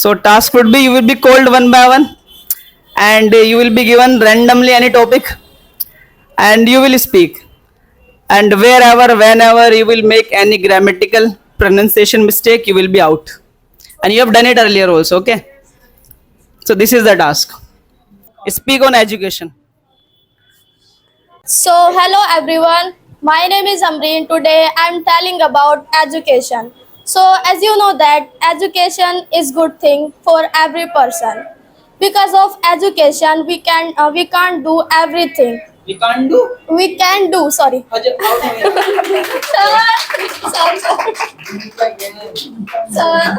So task would be you will be called one by one, and you will be given randomly any topic, and you will speak. And wherever, whenever you will make any grammatical pronunciation mistake, you will be out. And you have done it earlier also. Okay. So this is the task. Speak on education. So, hello everyone. My name is Amreen. Today I'm telling about education. So, as you know that education is good thing for every person. Because of education, we can't do everything. We can't do. We can do. Sorry. Sorry. Sorry.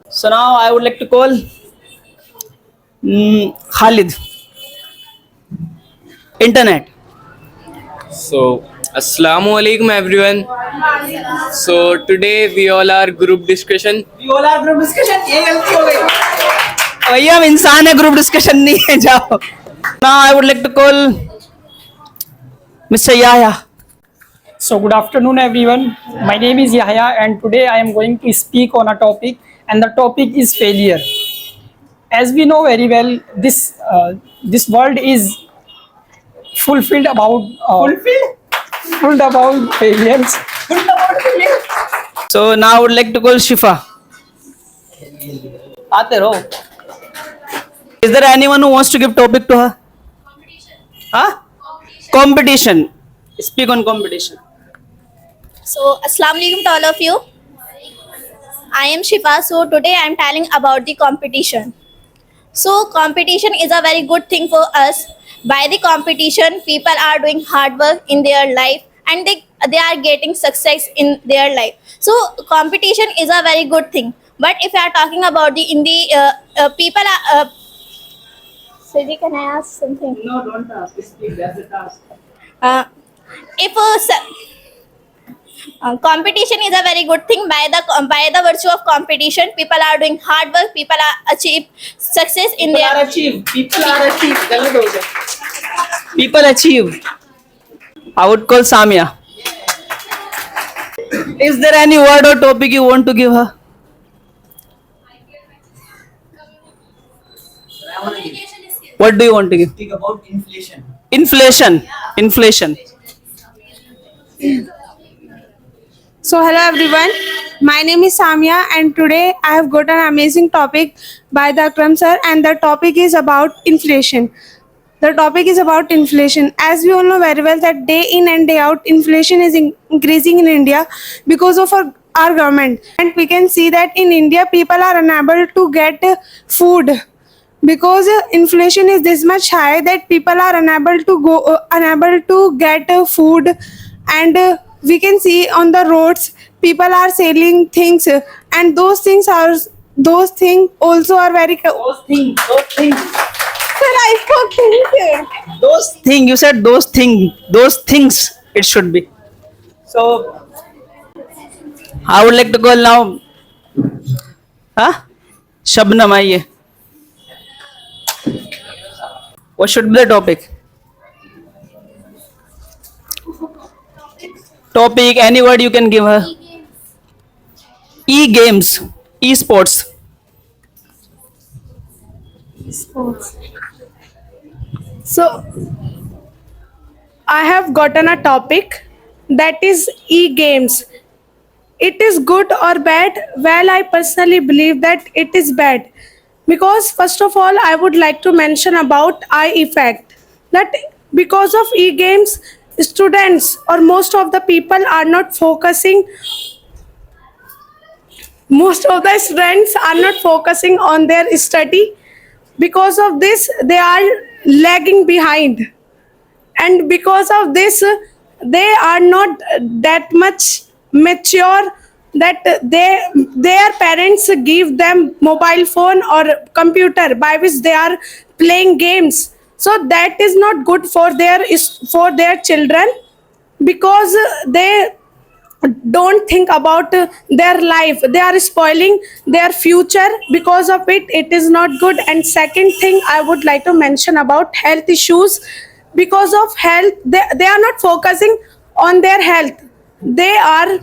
So now I would like to call Khalid. Internet. So, Assalamu alaikum everyone. So, today we all are group discussion. We all are group discussion. ये गलती हो गई. भैया हम इंसान है, group discussion नहीं है. जाओ. Now I would like to call Mr. Yahya. So good afternoon everyone. My name is Yahya and today I am going to speak on a topic and the topic is failure. As we know very well, this world is fulfilled about failures. So now I would like to call Shifa. आते रहो. Is there anyone who wants to give topic to her? Huh? Competition. Speak on competition. So, Assalamu alaikum to all of you. I am Shifa. So, today I am telling about the competition. So, competition is a very good thing for us. By the competition, people are doing hard work in their life and they are getting success in their life. So, competition is a very good thing. But if you are talking about people are. Siji, can I ask something? No, don't ask. Speak. That's the task. If competition is a very good thing. By the virtue of competition, people are doing hard work. People are achieve success in People their. are achieved. People are achieved. गलत हो गया. People achieve. I would call Samia. Is there any word or topic you want to give her? What do you want to give? Speak about inflation. Inflation. Inflation. So hello everyone, my name is Samia and today I have got an amazing topic by the Akram sir and the topic is about inflation. The topic is about inflation. As we all know very well that day in and day out inflation is increasing in India because of our government, and we can see that in India people are unable to get food because inflation is this much high that people are unable to get food, and we can see on the roads people are selling things, and those things also are very Those things. Sir, I spoke things. Those things. You said those things. Those things. It should be. So, I would like to call now. Huh? Shabnam, आइए. What should be the topic? Topic, any word you can give her. E-games, e-sports. So I have gotten a topic that is e-games. It is good or bad? Well, I personally believe that it is bad because first of all I would like to mention about eye effect, that because of e-games students or most of the people are not focusing, most of the students are not focusing on their study. Because of this they are lagging behind, and because of this they are not that much mature that their parents give them mobile phone or computer by which they are playing games. So that is not good for their children because they don't think about their life. They are spoiling their future because of it. It is not good. And second thing I would like to mention about health issues. Because of health, they are not focusing on their health. They are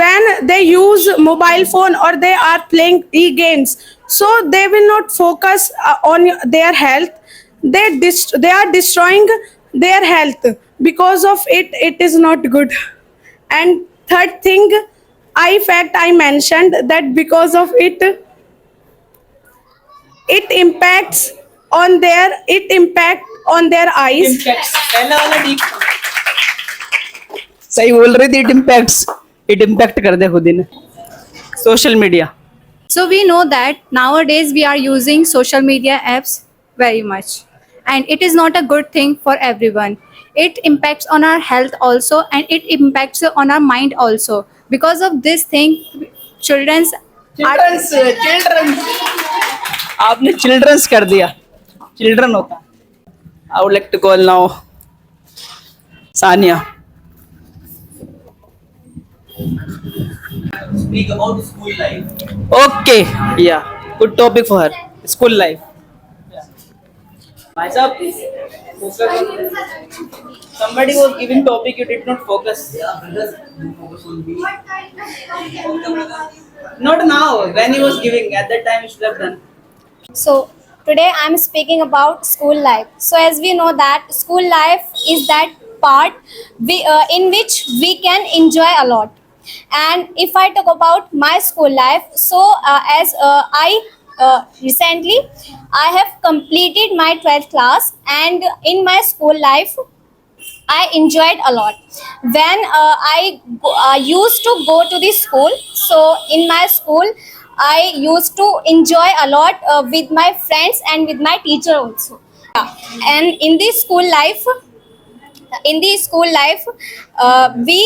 when they use mobile phone or they are playing e-games, so they will not focus on their health. They are destroying their health. Because of it, it is not good. And third thing, eye fact, I mentioned that because of it, it impacts on their eyes. Impacts. पहला वाला ठीक था। सही बोल रही थी, it impact कर दे खुद ही ने। Social media. So we know that nowadays we are using social media apps very much, and it is not a good thing for everyone. It impacts on our health also, and it impacts on our mind also. Because of this thing, children's children's आपने children's कर दिया, children होता। I would like to call now Sania. Speak about school life. Okay, yeah good topic for her, school life. भाई साहब, somebody was giving topic, you did not focus. Yeah, brothers, you focus on me. Not now, when he was giving, at that time you should have done. So today I'm speaking about school life. So as we know that school life is that part in which we can enjoy a lot. And if I talk about my school life, so as I recently I have completed my 12th class, and in my school life I enjoyed a lot. When I used to go to the school, so in my school I used to enjoy a lot with my friends and with my teacher also. Yeah. And in the school life, in the school life we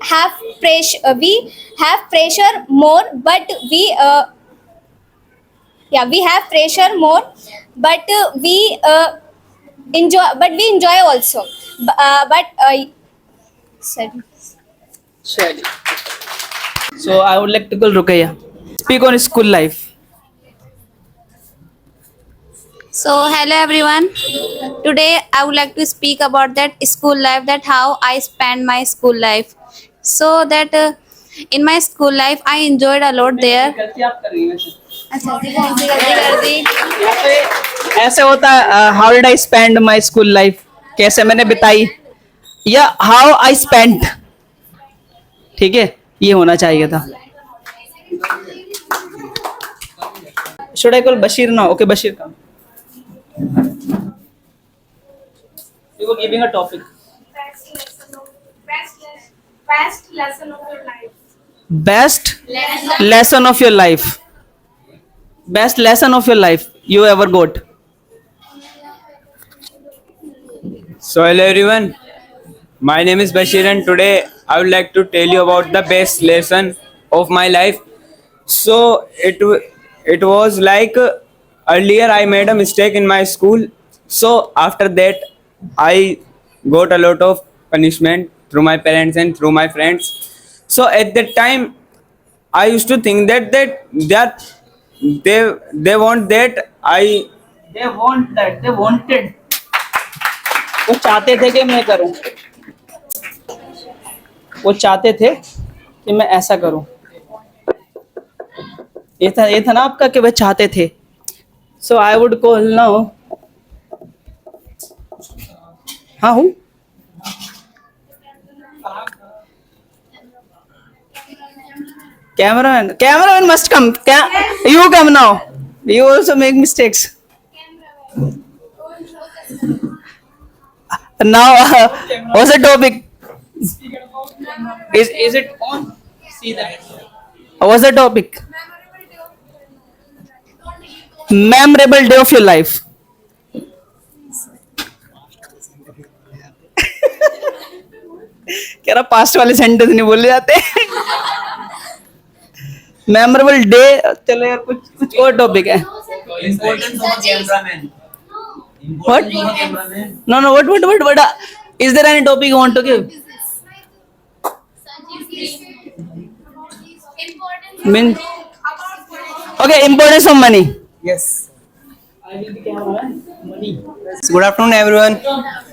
have pressure more, but we have pressure more, but we enjoy also. Sorry. Surely. So I would like to call Rukaya. Speak on school life. So hello everyone. Today I would like to speak about that school life, that how I spend my school life. So that in my school life I enjoyed a lot there. गलती आप कर रही हैं वैसे। अच्छा, गलती कर दी। यहाँ पे ऐसे होता है, how did I spend my school life, कैसे मैंने बिताई, या हाउ आई स्पेंड, ठीक है, ये होना चाहिए था। शुड आई कॉल बशीर ना? ओके बशीर का, you were giving a topic. Best lesson of your life. Best lesson of your life, best lesson of your life you ever got? So hello everyone, my name is Bashir and today I would like to tell you about the best lesson of my life. So it was like earlier I made a mistake in my school. So after that I got a lot of punishment through my parents and through my friends. So at that time I used to think that they want that They want that, they wanted. वो चाहते थे कि मैं करूं, वो चाहते थे कि मैं ऐसा करूं। ये था ना आपका कि वह चाहते थे। सो आई वुड कॉल नाउ, हाँ हूँ, cameraman must come. You come now, you also make mistakes. Now what's the topic? Is it on? See that. What's the topic? Memorable day of your life. कह रहा past वाले sentence नहीं बोले जाते। Memorable day, चलो यार कुछ और टॉपिक है। Importance of a cameraman. What? Importance of a cameraman. No, what? Is there any topic you want to give? Mean, okay, importance of money. Yes. Good afternoon, everyone.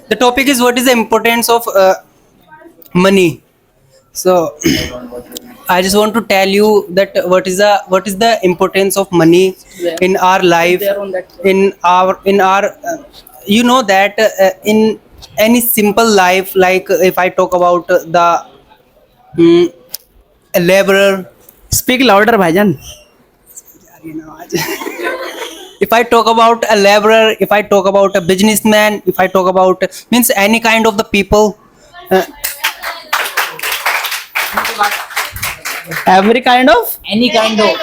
The topic is what is the importance of money. So I just want to tell you that what is the importance of money in our life, in our you know that in any simple life, like if I talk about the mm, a laborer. Speak louder, bhaijan. If I talk about a laborer, if I talk about a businessman, if I talk about means any kind of the people, Every kind of any kind of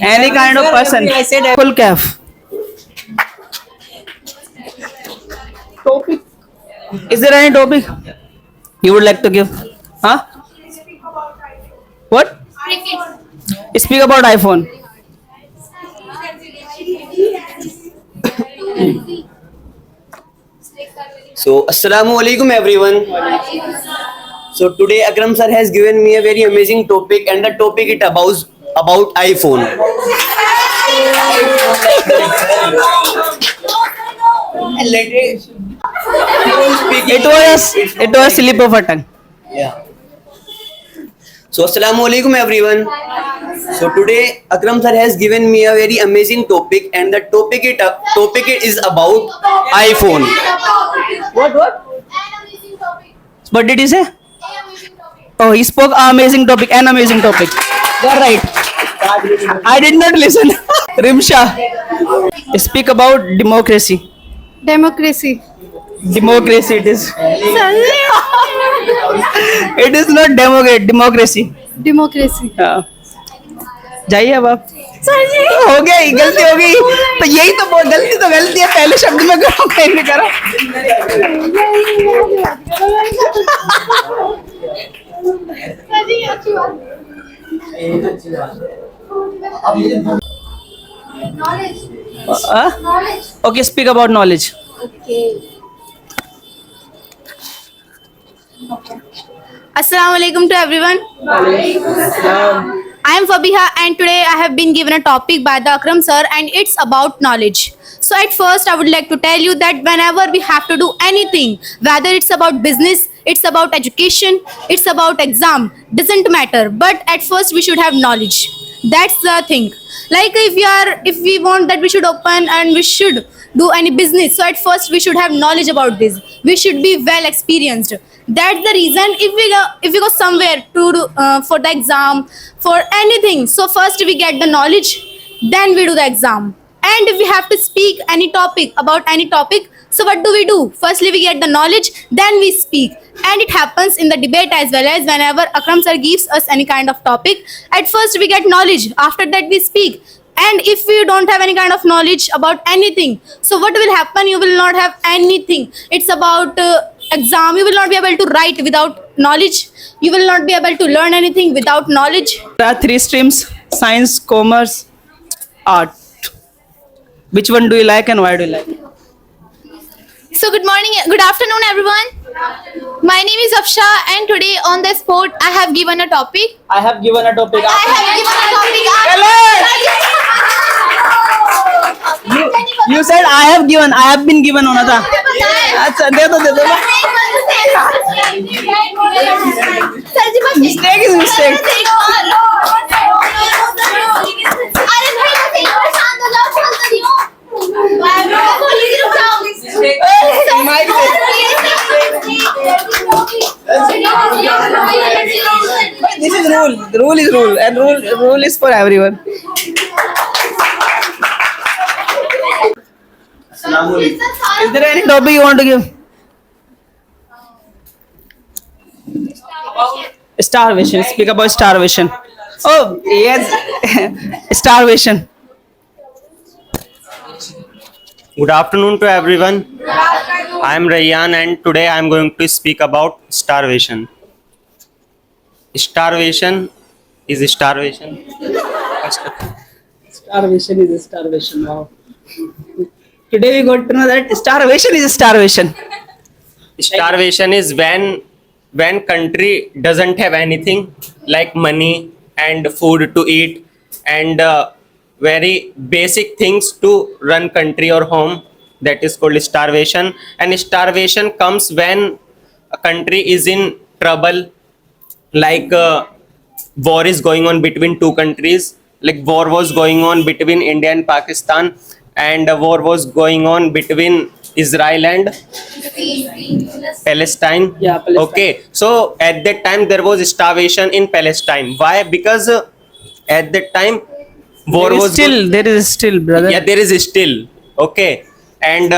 any kind of person. I said Full calf. Topic. Is there any topic you would like to give? Huh? What? Speak about iPhone. So, Assalamu alaikum everyone. So today Akram sir has given me a very amazing topic, and the topic it about iPhone. It was a slip of a tongue. Yeah. So Assalamu alaikum everyone. So today Akram sir has given me a very amazing topic, and the topic it is about iPhone. What? What did he say? Oh, he spoke amazing topic, an amazing topic. You're right. I did not listen. Rimsha, speak about democracy. Democracy. Democracy it is. It is not democracy. Democracy. हाँ. जाइए अब आप. हो गई, गलती हो गई. तो यही तो बहुत गलती है. पहले शब्द में करो, कहीं नहीं करो. Okay, speak about knowledge. Assalamu alaikum to everyone. I am Fabiha, and today I have been given a topic by the Akram sir, and it's about knowledge. So at first I would like to tell you that whenever we have to do anything, whether it's about business, it's about education, it's about exam, doesn't matter, but at first we should have knowledge. That's the thing. Like if we want that we should open and we should do any business, so at first we should have knowledge about this. We should be well experienced. That's the reason if we go somewhere to do, for the exam, for anything, so first we get the knowledge, then we do the exam. And if we have to speak any topic about any topic, so what do? Firstly we get the knowledge, then we speak. And it happens in the debate as well, as whenever Akram sir gives us any kind of topic, at first we get knowledge, after that we speak. And if you don't have any kind of knowledge about anything, so what will happen? You will not have anything. It's about exam. You will not be able to write without knowledge. You will not be able to learn anything without knowledge. There are 3 streams: science, commerce, art. Which one do you like and why do you like? So good afternoon everyone. My name is Afsha, and today on the spot I have given a topic. I have given a topic. You said I have given. I have been given होना था. अच्छा दे दो. Mistake is mistake. This is rule. The rule is rule, and rule is for everyone. Is there any topic you want to give? Starvation. Speak about starvation. Oh yes, starvation. Good afternoon to everyone. I am Rayyan, and today I am going to speak about starvation. Starvation is starvation. Starvation is starvation. Wow. Today we got to know that starvation is starvation. Starvation is when country doesn't have anything like money and food to eat and very basic things to run country or home. That is called starvation. And starvation comes when a country is in trouble, like war is going on between two countries. Like war was going on between India and Pakistan, and a war was going on between Israel and Palestine. Yeah, Palestine. Okay, so at that time there was starvation in Palestine. Why? Because at that time war There is was still, there is still, brother. yeah, there is still. Okay, and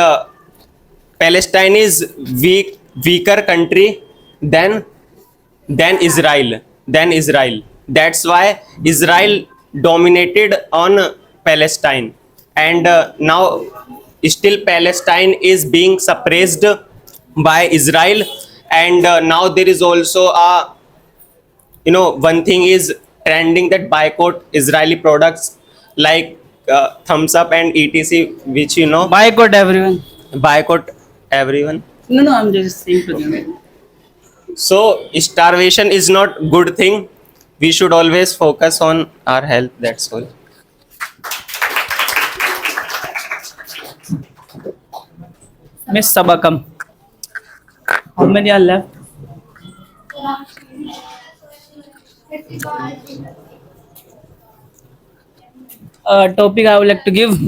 Palestine is weaker country than Israel. That's why Israel dominated on Palestine, and now still Palestine is being suppressed by Israel, and now there is also a, you know, one thing is trending, that boycott Israeli products like thumbs up and etc, which you know, Boycott everyone. boycott everyone. No, I'm just saying to them. So starvation is not good thing. We should always focus on our health. That's all. Miss Sabah, come. How many are left? Topic I would like to give.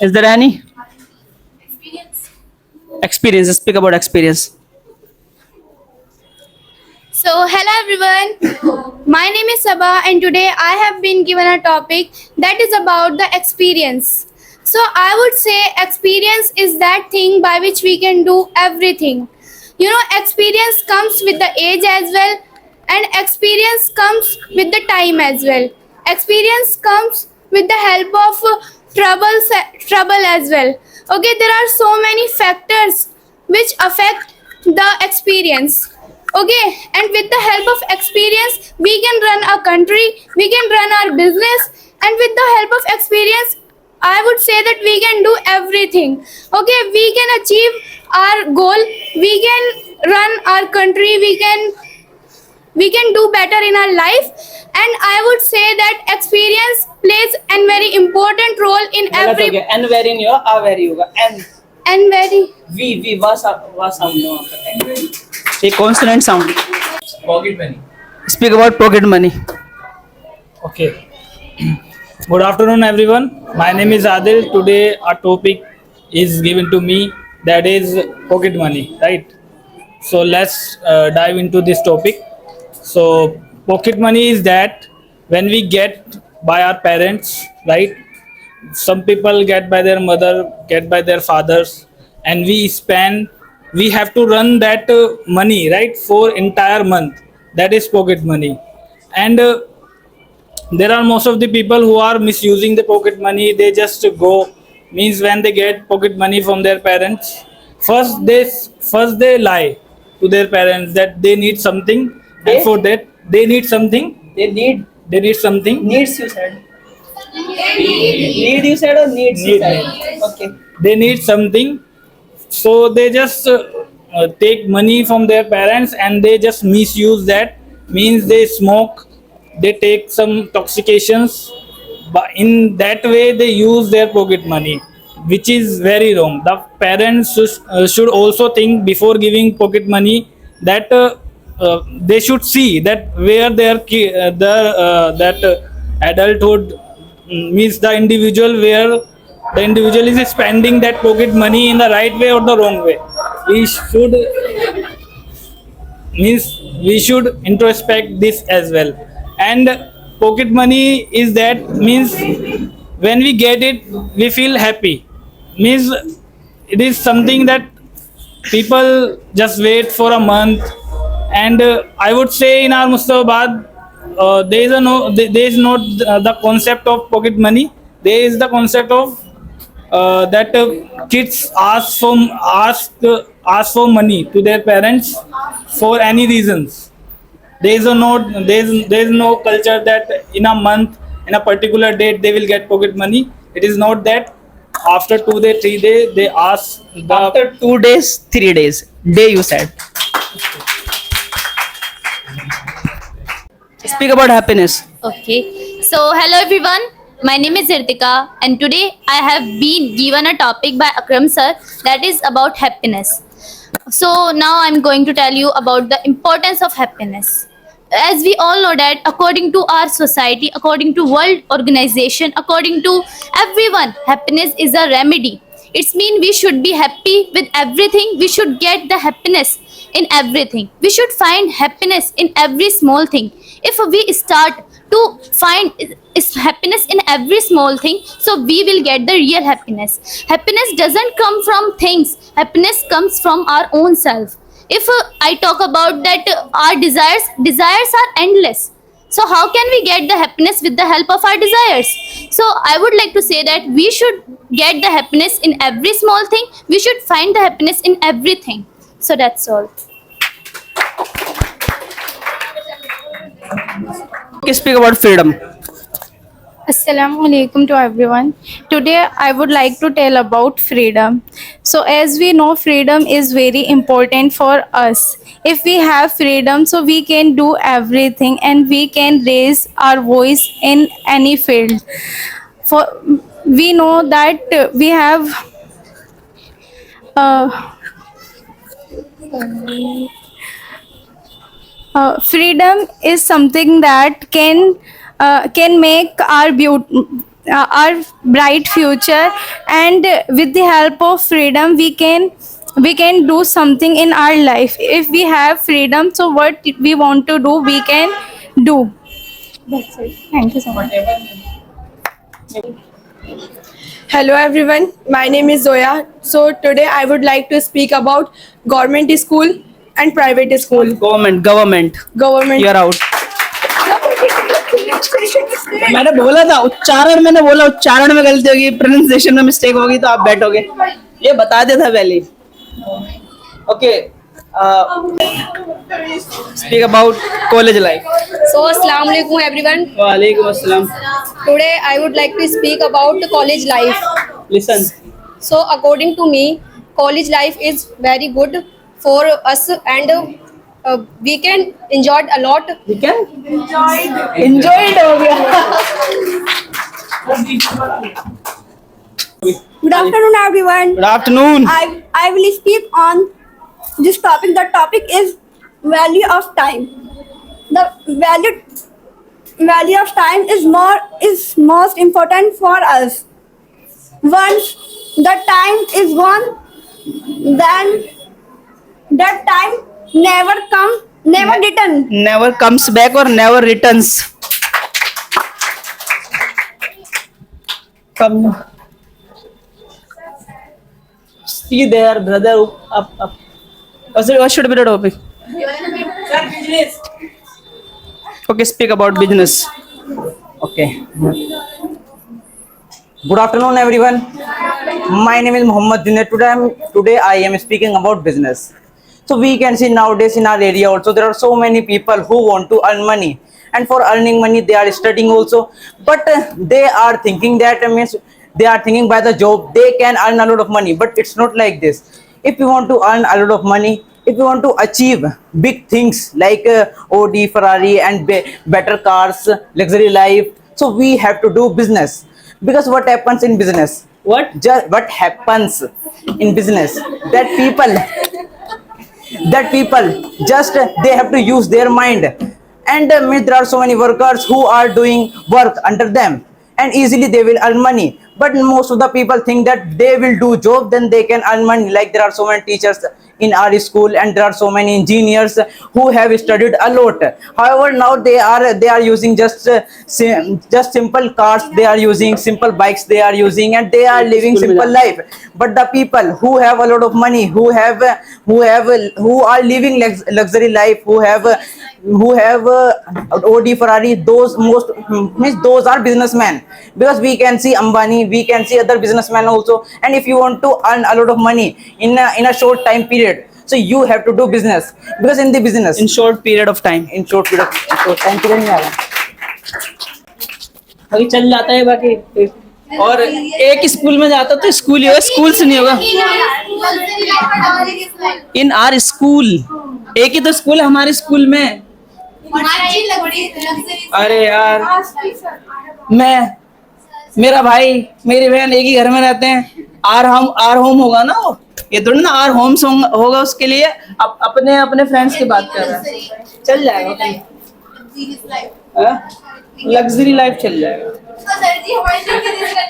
Is there any? Experience. Speak about experience. So, hello everyone. My name is Sabah, and today I have been given a topic that is about the experience. So, I would say experience is that thing by which we can do everything. You know, experience comes with the age as well, and experience comes with the time as well. Experience comes with the help of trouble as well. Okay, there are so many factors which affect the experience. Okay, and with the help of experience we can run a country, we can run our business, and with the help of experience I would say that we can do everything. Okay, we can achieve our goal, we can run our country, we can do better in our life, and I would say that experience plays a very important role in every Okay. And where in your? A where you? And very V was sound no. A consonant sound. Pocket money. Speak about pocket money. Okay. Good afternoon, everyone. My name is Adil. Today, our topic is given to me, that is pocket money, right? So let's dive into this topic. So pocket money is that when we get by our parents, right? Some people get by their mother, get by their fathers, and we have to run that money, right, for entire month. That is pocket money. And there are most of the people who are misusing the pocket money. They just go, means when they get pocket money from their parents, first they lie to their parents that they need something, and for that they need something. They need something. needs you said. Need you said or needs you Need. said? Okay. They need something, so they just take money from their parents and they just misuse that. Means they smoke, they take some intoxications, but in that way they use their pocket money, which is very wrong. The parents should also think before giving pocket money, that they should see that where that adulthood means the individual, where the individual is spending that pocket money in the right way or the wrong way. We should introspect this as well. And pocket money is that, means when we get it we feel happy, means it is something that people just wait for a month. And I would say in our Mustafabad, there is not the concept of pocket money. There is the concept of that kids ask for money to their parents for any reasons. There is no culture that in a month, in a particular date, they will get pocket money. It is not that. After 2 days, 3 days, they ask After 2 days, 3 days. Day you said. Speak about happiness. Okay, so hello everyone. My name is Ritika, and today I have been given a topic by Akram sir that is about happiness. So now I'm going to tell you about the importance of happiness. As we all know that according to our society, according to world organization, according to everyone, happiness is a remedy. It's mean we should be happy with everything. We should get the happiness in everything. We should find happiness in every small thing. If we start to find happiness in every small thing, so we will get the real happiness. Happiness doesn't come from things. Happiness comes from our own self. If I talk about that, our desires are endless. So how can we get the happiness with the help of our desires? So I would like to say that we should get the happiness in every small thing. We should find the happiness in everything. So that's all. Okay, speak about freedom. Assalamu alaikum to everyone. Today I would like to tell about freedom. So as we know, freedom is very important for us. If we have freedom, so we can do everything and we can raise our voice in any field. For we know that we have freedom is something that can make our bright future, and with the help of freedom we can do something in our life. If we have freedom, so what we want to do we can do. That's it. Thank you so much. Hello everyone, my name is Zoya. So today I would like to speak about government school and private school. Government. Government. You're out. मैंने बोला था उच्चारण में गलती होगी, pronunciation में mistake होगी तो आप बैठोगे, ये बता दिया था पहले. Okay, speak about college life. So, Assalamu alaikum everyone. वालेकुम अस्सलाम. Today I would like to speak about the college life. Listen. So, according to me, college life is very good for us, and we can enjoy it a lot. We can enjoy it हो गया. Good afternoon, everyone. Good afternoon. I will speak on this topic. The topic is value of time. The value of time is most important for us. Once the time is gone, then that time never return. Never comes back or never returns. Come. See there, brother. Up. What should be the topic? Okay, speak about business. Okay. Good afternoon, everyone. My name is Muhammad Junaid. Today I am speaking about business. So we can see nowadays in our area also there are so many people who want to earn money, and for earning money they are studying also. But they are thinking that means they are thinking by the job they can earn a lot of money. But it's not like this. If you want to earn a lot of money, if you want to achieve big things like Audi, Ferrari and better cars, luxury life, so we have to do business. Because what happens in business? What happens in business? That people just they have to use their mind, and there are so many workers who are doing work under them, and easily they will earn money. But most of the people think that they will do job, then they can earn money. Like there are so many teachers in our school, and there are so many engineers who have studied a lot. However, now they are using just simple cars, they are using simple bikes, they are using, and they are living simple life. But the people who have a lot of money, who are living luxury life, who have Audi, Ferrari, those are businessmen. Because we can see Ambani, we can see other businessmen also. And if you want to earn a lot of money in a short time period, so you have to do business. Because in the business, In short period of time. short time period नहीं आएगा. अभी चल जाता है बाकी. और एक school में जाता तो स्कूल ही होगा, स्कूल से नहीं होगा. इन आर स्कूल, एक ही तो स्कूल है हमारे स्कूल में. अरे यार, मेरा भाई मेरी बहन एक ही घर में रहते हैं. आर होम होगा ना वो. ये थोड़ी ना आर होम्स होगा उसके लिए। अपने अपने फ्रेंड्स की बात कर रहा है, चल जाएगा, लग्जरी लाइफ चल जाएगा।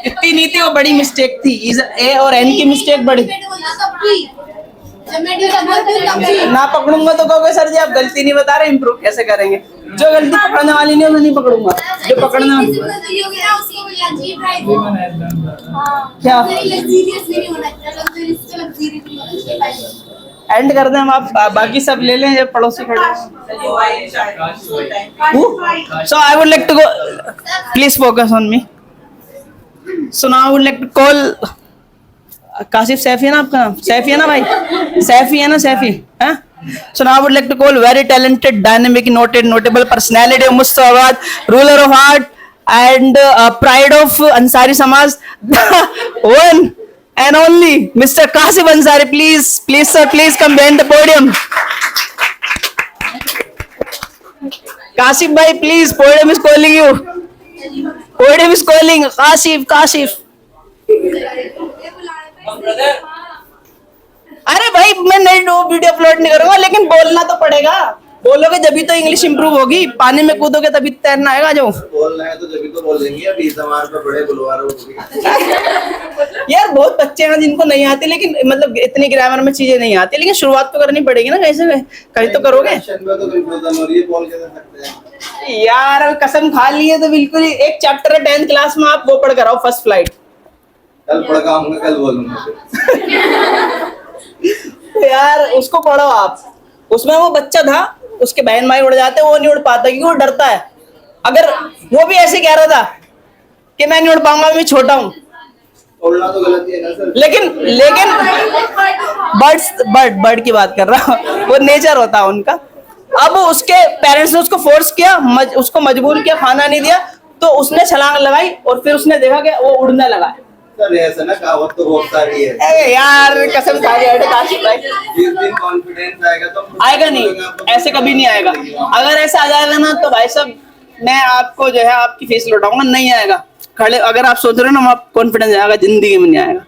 इतनी नहीं थी, वो बड़ी मिस्टेक थी, ए और एन की मिस्टेक बड़ी। ना पकड़ूंगा तो कहोगे सर जी आप गलती नहीं बता रहे, इम्प्रूव कैसे करेंगे? जो गलती पकड़ने वाली नहीं उन्हें नहीं पकड़ूंगा, जो पकड़ने वाली। क्या एंड कर दें हम? आप बाकी सब ले लें, जब पड़ोसी खड़े। So I would like to go, please focus on me. So now I would like to call Kashif. Saifi है ना आपका नाम? सैफी है ना भाई? सैफी है ना? सैफी है। So now I would like to call very talented, dynamic, notable personality of Mustafabad, ruler of heart and pride of Ansari Samaj, the one and only Mr. Kasif Ansari. Please sir, please come behind the podium. Kasif bhai, please, podium is calling you. Podium is calling. Kasif. अरे भाई मैं नहीं video upload नहीं करूंगा, लेकिन बोलना तो पड़ेगा। बोलोगे जब तो इंग्लिश इंप्रूव होगी, पानी में कूदोगे तभी तैरना आएगा। जो बोलना है तो जब तो बोलेंगे, अभी समाज पे बड़े बुलवा रहे यार बहुत बच्चे हैं जिनको नहीं आती, लेकिन मतलब इतनी ग्रामर में चीजें नहीं आती, लेकिन शुरुआत तो करनी पड़ेगी ना, कैसे कहीं तो करोगे। यार कसम खा ली है तो बिल्कुल ही एक चैप्टर है 10th क्लास में, आप वो पढ़ कर आओ, फर्स्ट फ्लाइट। कल पढ़ के आऊंगा, कल बोलूंगा। यार उसको पढ़ो आप, उसमें वो बच्चा था, उसके बहन भाई उड़ जाते, वो नहीं उड़ पाता क्योंकि वो डरता है। अगर वो भी ऐसे कह रहा था कि मैं नहीं उड़ पाऊंगा, मैं छोटा हूँ, उड़ना तो गलती है ना सर। लेकिन बर्ड की बात कर रहा हूँ, वो नेचर होता है उनका। अब उसके पेरेंट्स ने उसको फोर्स किया, उसको मजबूर किया, खाना नहीं दिया, तो उसने छलांग लगाई और फिर उसने देखा कि वो उड़ने लगा। सर ऐसा ना, कहावत तो बहुत सारी है। ए यार कसम खा रही है काशिफ भाई, जिस दिन कॉन्फिडेंस आएगा तो आएगा नहीं, ऐसे कभी नहीं आएगा। अगर ऐसा आ जाएगा ना तो भाई साहब मैं आपको जो है आपकी फीस लौटाऊंगा, नहीं आएगा। खड़े अगर आप सोच रहे हो ना आप कॉन्फिडेंस आएगा, जिंदगी में नहीं आएगा।